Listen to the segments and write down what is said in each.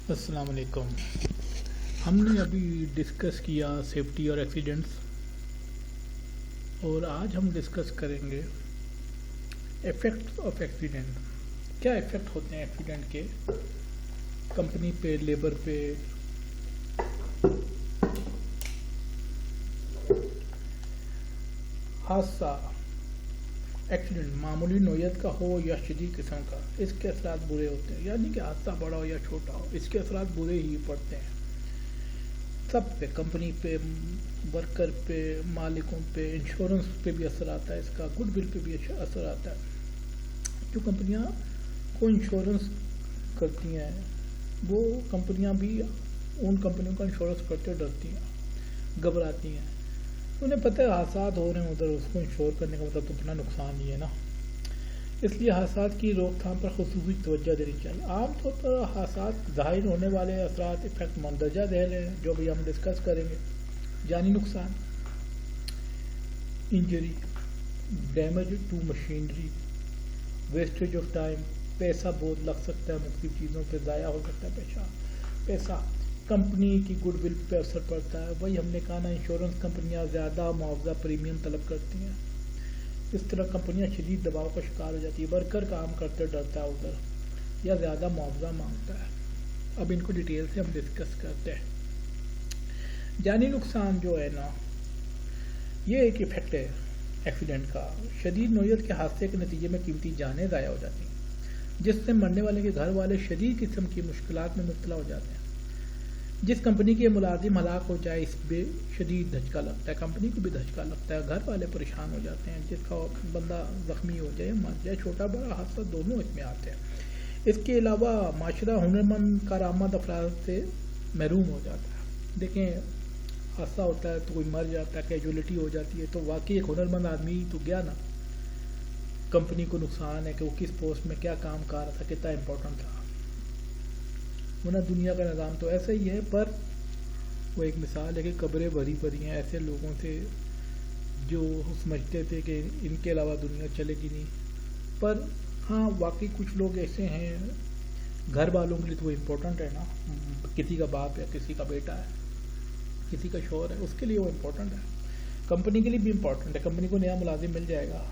السلام علیکم. ہم نے ابھی ڈسکس کیا سیفٹی اور ایکسیڈنٹس، اور آج ہم ڈسکس کریں گے ایفیکٹس آف ایکسیڈنٹ. کیا ایفیکٹ ہوتے ہیں ایکسیڈنٹ کے کمپنی پہ، لیبر پہ. حادثہ، ایکسیڈنٹ معمولی نوعیت کا ہو یا شدید قسم کا، اس کے اثرات برے ہوتے ہیں. یعنی کہ حادثہ بڑا ہو یا چھوٹا ہو، اس کے اثرات برے ہی پڑتے ہیں سب پہ، کمپنی پہ، ورکر پہ، مالکوں پہ. انشورنس پہ بھی اثر آتا ہے اس کا، گڈ ول پہ بھی اثر آتا ہے. جو کمپنیاں کو انشورنس کرتی ہیں وہ کمپنیاں بھی ان کمپنیوں کا انشورنس کرتے ڈرتی ہیں، گھبراتی ہیں. انہیں پتہ ہے حادثات ہو رہے ہیں ادھر، اس کو انشور کرنے کا مطلب تو اتنا نقصان ہی ہے نا. اس لیے حادثات کی روک تھام پر خصوصی توجہ دینی چاہیے. عام طور پر حادثات ظاہر ہونے والے اثرات افیکٹ مندرجہ ذیل ہیں جو بھی ہم ڈسکس کریں گے. جانی نقصان، injury, damage to machinery, wastage of time, پیسہ بہت لگ سکتا ہے، مختلف چیزوں پہ ضائع ہو سکتا ہے پیسہ. کمپنی کی گڈ ول پہ اثر پڑتا ہے. وہی ہم نے کہا نا، انشورنس کمپنیاں زیادہ معاوضہ پریمیم طلب کرتی ہیں. اس طرح کمپنیاں شدید دباؤ کا شکار ہو جاتی ہے. ورکر کام کرتے ڈرتا ہے ادھر، یا زیادہ معاوضہ مانگتا ہے. اب ان کو ڈیٹیل سے ہم ڈسکس کرتے ہیں. جانی نقصان جو ہے نا، یہ ایک ایفیکٹ ہے ایکسیڈنٹ کا. شدید نوعیت کے حادثے کے نتیجے میں قیمتی جانیں ضائع ہو جاتی ہیں، جس سے مرنے والے کے گھر والے شدید قسم کی مشکلات میں مبتلا ہو جاتے ہیں. جس کمپنی کے ملازم ہلاک ہو جائے اس پہ شدید دھچکا لگتا ہے، کمپنی کو بھی دھچکا لگتا ہے، گھر والے پریشان ہو جاتے ہیں. جس کا بندہ زخمی ہو جائے، مر جائے، چھوٹا بڑا حادثہ دونوں اس میں آتے ہیں. اس کے علاوہ معاشرہ ہنرمند کارآمد افراد سے محروم ہو جاتا ہے. دیکھیں، حادثہ ہوتا ہے تو کوئی مر جاتا ہے، کیجولیٹی ہو جاتی ہے، تو واقعی ایک ہنرمند آدمی تو گیا نا. کمپنی کو نقصان ہے کہ وہ کس پوسٹ میں کیا کام کر رہا تھا، کتنا امپورٹنٹ تھا. ورنہ دنیا کا نظام تو ایسا ہی ہے. پر وہ ایک مثال ہے کہ قبریں بھری پڑی ہیں ایسے لوگوں سے جو سمجھتے تھے کہ ان کے علاوہ دنیا چلے گی نہیں. پر ہاں، واقعی کچھ لوگ ایسے ہیں، گھر والوں کے لیے تو وہ امپورٹنٹ ہے نا. کسی کا باپ ہے، کسی کا بیٹا ہے، کسی کا شوہر ہے، اس کے لیے وہ امپورٹنٹ ہے. کمپنی کے لیے بھی امپورٹنٹ ہے. کمپنی کو نیا ملازم مل جائے گا،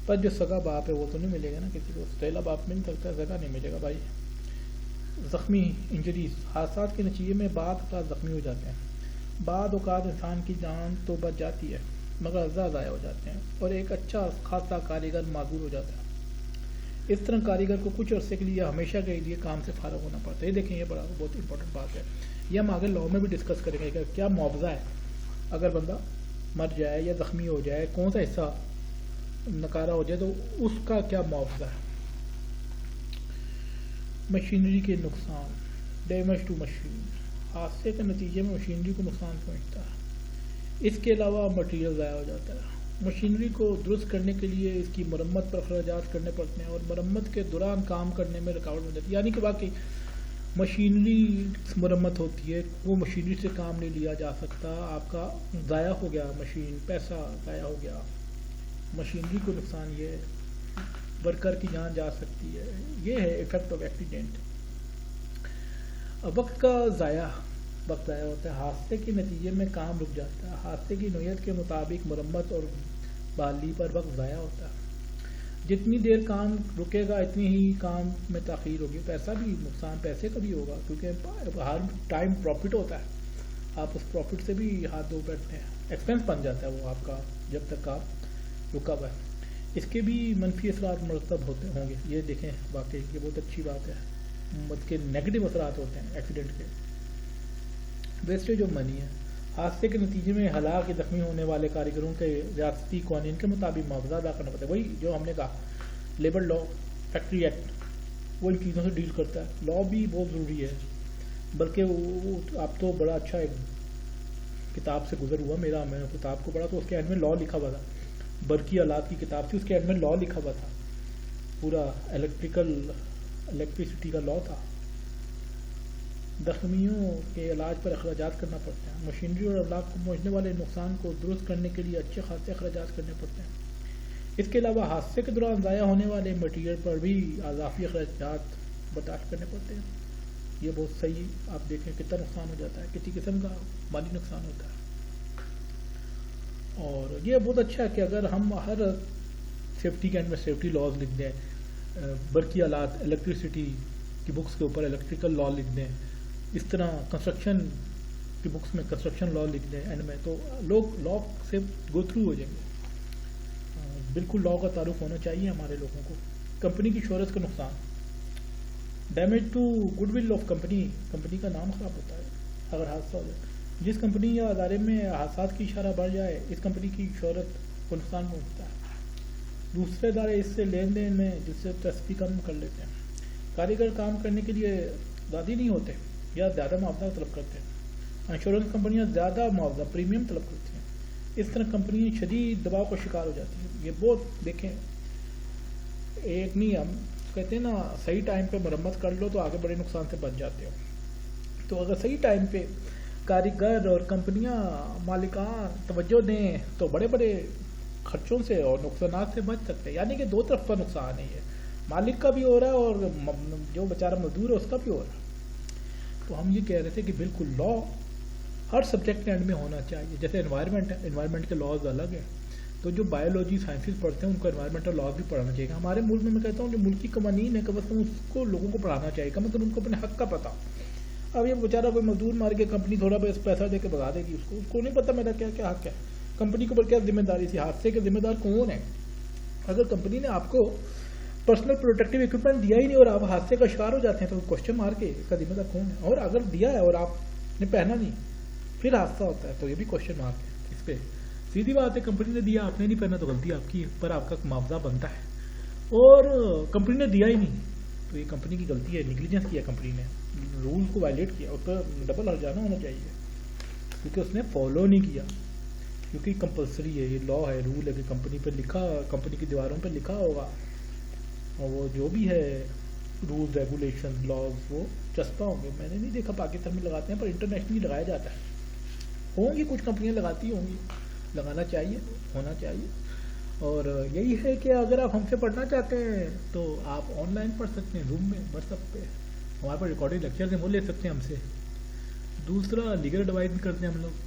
پر جو سگا باپ ہے وہ تو نہیں ملے گا نا. کسی کو سٹیلا باپ مل سکتا ہے، سگا نہیں ملے گا بھائی. زخمی، انجریز، حادثات کے نتیجے میں بعض افراد زخمی ہو جاتے ہیں. بعض اوقات انسان کی جان تو بچ جاتی ہے مگر اعضاء ضائع ہو جاتے ہیں، اور ایک اچھا خاصا کاریگر معذور ہو جاتا ہے. اس طرح کاریگر کو کچھ عرصے کے لیے، ہمیشہ کے لیے کام سے فارغ ہونا پڑتا ہے. یہ دیکھیں، یہ بہت امپورٹنٹ بات ہے. یہ ہم آگے لاء میں بھی ڈسکس کریں گے کہ کیا معاوضہ ہے اگر بندہ مر جائے یا زخمی ہو جائے، کون سا حصہ نکارا ہو جائے تو اس کا کیا معاوضہ ہے. مشینری کے نقصان، ڈیمیج ٹو مشین، حادثے کے نتیجے میں مشینری کو نقصان پہنچتا ہے. اس کے علاوہ مٹیریل ضائع ہو جاتا ہے. مشینری کو درست کرنے کے لیے اس کی مرمت پر اخراجات کرنے پڑتے ہیں، اور مرمت کے دوران کام کرنے میں رکاوٹ ہو جاتی ہے. یعنی کہ واقعی مشینری مرمت ہوتی ہے، وہ مشینری سے کام نہیں لیا جا سکتا. آپ کا ضائع ہو گیا مشین، پیسہ ضائع ہو گیا. مشینری کو نقصان یہ ہے، ورکر کی جان جا سکتی ہے. یہ ہے ایفیکٹ آف ایکسیڈنٹ. وقت کا ضائع، وقت ضائع ہوتا ہے. حادثے کے نتیجے میں کام رک جاتا ہے. حادثے کی نوعیت کے مطابق مرمت اور بحالی پر وقت ضائع ہوتا ہے. جتنی دیر کام رکے گا اتنی ہی کام میں تاخیر ہوگی. پیسہ بھی نقصان، پیسے کا بھی ہوگا، کیونکہ ہر ٹائم پروفٹ ہوتا ہے. آپ اس پروفٹ سے بھی ہاتھ دھو بیٹھتے ہیں. ایکسپینس بن جاتا ہے وہ آپ کا جب تک آپ رکا ہوا ہے. اس کے بھی منفی اثرات مرتب ہوتے ہوں گے. یہ دیکھیں، واقعی یہ بہت اچھی بات ہے. کے نیگیٹو اثرات ہوتے ہیں ایکسیڈنٹ کے. ویسٹیج آف منی ہے. حادثے کے نتیجے میں ہلاک یا زخمی ہونے والے کاریگروں کے ریاستی قوانین کے مطابق معاوضہ ادا کرنا پڑتا ہے. وہی جو ہم نے کہا، لیبر لاء، فیکٹری ایکٹ، وہ ان چیزوں سے ڈیل کرتا ہے. لاء بھی بہت ضروری ہے، بلکہ وہ آپ تو بڑا اچھا ایک کتاب سے گزر ہوا. میں کتاب کو پڑھا تو اس کے اینڈ میں لاء لکھا ہوا تھا. برقی آلات کی کتاب تھی، اس کے اینڈ میں لاء لکھا ہوا تھا. پورا الیکٹریسٹی کا لاء تھا. زخمیوں کے علاج پر اخراجات کرنا پڑتا ہے. مشینری اور املاک کو پہنچنے والے نقصان کو درست کرنے کے لیے اچھے خاصے اخراجات کرنے پڑتے ہیں. اس کے علاوہ حادثے کے دوران ضائع ہونے والے مٹیریل پر بھی اضافی اخراجات برداشت کرنے پڑتے ہیں. یہ بہت صحیح آپ دیکھیں کتنا نقصان ہو جاتا ہے، کسی قسم کا مالی نقصان ہوتا ہے. اور یہ بہت اچھا ہے کہ اگر ہم ہر سیفٹی کے اینڈ میں سیفٹی لاز لکھ دیں، برقی آلات الیکٹریسٹی کی بکس کے اوپر الیکٹریکل لا لکھ دیں، اس طرح کنسٹرکشن کی بکس میں کنسٹرکشن لا لکھ دیں اینڈ میں، تو لوگ لا سے گو تھرو ہو جائیں گے. بالکل لا کا تعارف ہونا چاہیے ہمارے لوگوں کو. کمپنی کی شہرت کا نقصان، damage to goodwill of company, company کا نام خراب ہوتا ہے اگر حادثہ ہو جائے. جس کمپنی یا ادارے میں حادثات کی اشارہ بڑھ جائے اس کمپنی کی شہرت کو نقصان پہنچتا ہے. دوسرے ادارے اس سے لین دین میں جس سے دلچسپی کم کر لیتے ہیں. کاریگر کام کرنے کے لیے راضی نہیں ہوتے یا زیادہ معاوضہ طلب کرتے ہیں. انشورنس کمپنیاں زیادہ معاوضہ پریمیم طلب کرتی ہیں. اس طرح کمپنی شدید دباؤ کا شکار ہو جاتی ہیں. یہ بہت دیکھیں، ایک نہیں، ہم کہتے ہیں نا صحیح ٹائم پہ مرمت کر لو تو آگے بڑے نقصان سے بچ جاتے ہو. تو اگر صحیح ٹائم پہ کاریگر اور کمپنیاں مالکان توجہ دیں تو بڑے بڑے خرچوں سے اور نقصانات سے بچ سکتے ہیں. یعنی کہ دو طرف کا نقصان ہے، یہ مالک کا بھی ہو رہا ہے اور جو بیچارہ مزدور ہے اس کا بھی ہو رہا ہے. تو ہم یہ کہہ رہے تھے کہ بالکل لا ہر سبجیکٹ کے اینڈ میں ہونا چاہیے. جیسے انوائرمنٹ ہے، انوائرمنٹ کے لاز الگ ہیں، تو جو بایولوجی سائنسز پڑھتے ہیں ان کو انوائرمنٹل لاز بھی پڑھانا چاہیے. ہمارے ملک میں کہتا ہوں جو ملکی قوانین ہے کم از کم اس کو لوگوں کو پڑھانا چاہیے، کم از کم ان کو اپنے حق کا پتہ. اب یہ بیچارہ کوئی مزدور مار کے کمپنی تھوڑا بہت پیسہ دے کے بھگا دے گی، اس کو نہیں پتہ میرا کیا کیا حق ہے، کمپنی کے اوپر کیا ذمہ داری تھی، حادثے کے ذمہ دار کون ہے. اگر کمپنی نے آپ کو پرسنل پروٹیکٹیو اکوپمنٹ دیا ہی نہیں اور آپ حادثے کا شکار ہو جاتے ہیں تو کوشچن مار کے اس کا ذمہ دار کون ہے. اور اگر دیا ہے اور آپ نے پہنا نہیں پھر حادثہ ہوتا ہے تو یہ بھی کوشچن مار کے اس پہ. سیدھی بات ہے، کمپنی نے دیا آپ نے نہیں پہنا تو غلطی آپ کی ہے، پر آپ کا معاوضہ بنتا ہے. اور کمپنی نے دیا ہی نہیں تو یہ کمپنی کی غلطی ہے، نیگلیجنس کیا کمپنی نے، رول کو وائلیٹ کیا، اس پر ڈبل ہرجانہ ہونا چاہیے کیونکہ اس نے فالو نہیں کیا. کیونکہ کمپلسری ہے، یہ لا ہے، رول ہے کہ کمپنی پہ لکھا، کمپنی کی دیواروں پہ لکھا ہوگا اور وہ جو بھی ہے رولز ریگولیشن لاز وہ چسپا ہوں گے. میں نے نہیں دیکھا پاکستان میں لگاتے ہیں، پر انٹرنیشنلی لگایا جاتا ہے. ہوں گی کچھ کمپنیاں لگاتی ہوں گی، لگانا چاہیے، ہونا چاہیے. اور یہی ہے کہ اگر آپ ہم سے پڑھنا چاہتے ہیں تو آپ آن لائن پڑھ سکتے ہیں، روم میں واٹس ایپ پہ ہمارے پاس ریکارڈنگ لیکچرز ہیں وہ لے سکتے ہیں ہم سے. دوسرا لیگل ایڈوائز بھی کرتے ہیں ہم لوگ،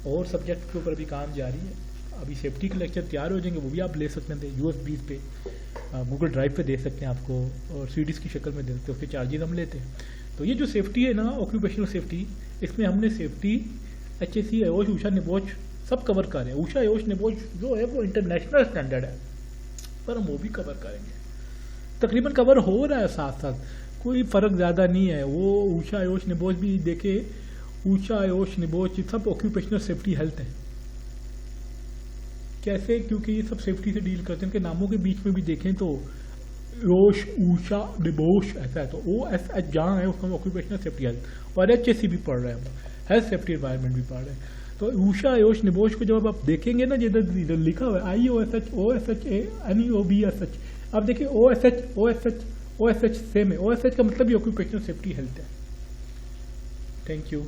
اور سبجیکٹ کے اوپر بھی کام جاری ہے. ابھی سیفٹی کے لیکچر تیار ہو جائیں گے وہ بھی آپ لے سکتے ہیں، USB پہ گوگل ڈرائیو پہ دے سکتے ہیں آپ کو، اور CDs کی شکل میں دے سکتے ہیں، اس کے چارجز ہم لیتے ہیں. تو یہ جو سیفٹی ہے نا آکوپیشنل سیفٹی، اس میں ہم نے سیفٹی HAC ایوش اوشا نبوچ سب کور کر رہے ہیں. اوشا ایوش نبوچ جو ہے وہ انٹرنیشنل اسٹینڈرڈ ہے پر ہم وہ بھی کور کریں گے. تقریباً کور ہو رہا ہے ساتھ ساتھ، کوئی فرق زیادہ نہیں ہے. وہ اوشا ایوش نبوچ بھی دیکھے، اوشا ایوش نبوچ سب آکوپیشنل سیفٹی ہیلتھ ہیں. کیسے؟ کیونکہ یہ سب سیفٹی سے ڈیل کرتے ہیں. ان کے ناموں کے بیچ میں بھی دیکھیں تو ایوش اوشا نبوچ ایسا ہے، تو OSH جہاں ہے اس کا آکوپیشنل سیفٹی ہیلتھ، اور HAC بھی پڑھ رہے ہیں ہم، ہیلتھ سیفٹی انوائرمنٹ بھی پڑھ رہے ہیں. تو اوشا ایوش نبوچ کو جب آپ دیکھیں گے نا جدھر لکھا ہوا ہے IOSH OSHA NEOBSH، آپ دیکھیں OSH سیم ہے. OSH کا مطلب بھی آکوپیشنل سیفٹی ہیلتھ ہے. Thank you.